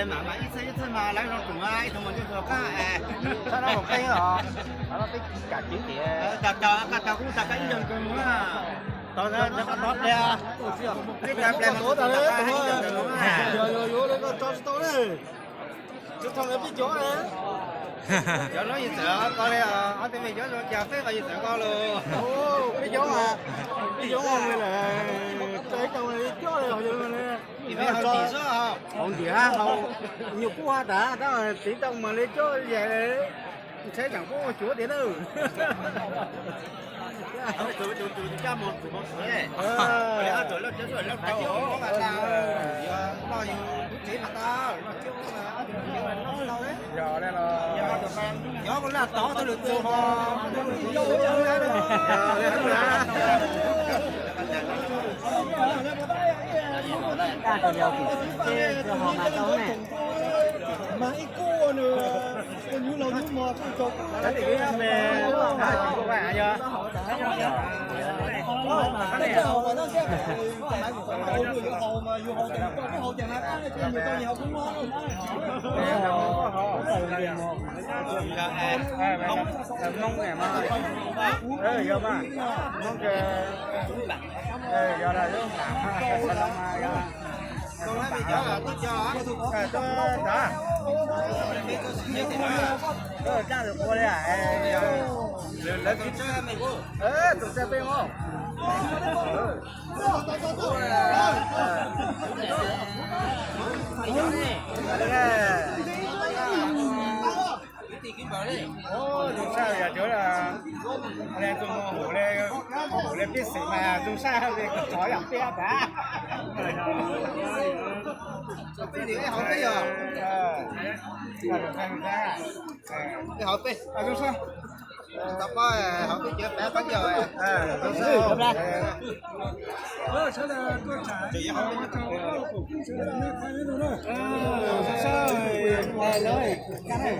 来嘛嘛，一次嘛来上中啊，一次嘛就说干哎，他那我飞啊，他那飞赶紧点，大股大家一人跟啊。ตอนนั้นจะก็ท็อปเลยอ่ะไม่แบบแบบมันตัวเลย有那个抓到嘞，就从那边抓嘞。有那一折高嘞啊，我这边叫做加菲个一折高喽。哦，没抓啊，没抓我们嘞，这个我们抓嘞好像嘞，你们好地说啊，好地啊，好nhiều quá đã, đó là chỉ trong mà lấy cho về sẽ chẳng có chỗ để đâu. Chủ cha một sợi. Lẽ rồi nó chết rồi nó phải chịu có mà tao bao nhiêu chỉ mà tao nó chịu mà nó lâu đấy. giờ đây là Gió cũng là tỏ tôi được chưa ho. Ra còn nhiều thì họ mà đâu này Mà ít cô nữa. Con như lâu như mò con chọc. đấy thì cái về có vẻ chưa mong mẹ mà ê giờ mà mong kìa ê giờ là lúc Con nói bây giờ là tôi cho á. tôi đã cha được cô đây à Lấy cái chơi mày cô. ê tụi xe bên không ô dù sao giờ chỗ là lên tôi hủ lên biết gì mà dù sao thì chó làm tia cả Cái gì hỏi cái giờ? Cái hỏi cái. dù sao Tập hỏi cái chuyện bé bắt giờ. dù sao Chị hỏi dù sao lời cái này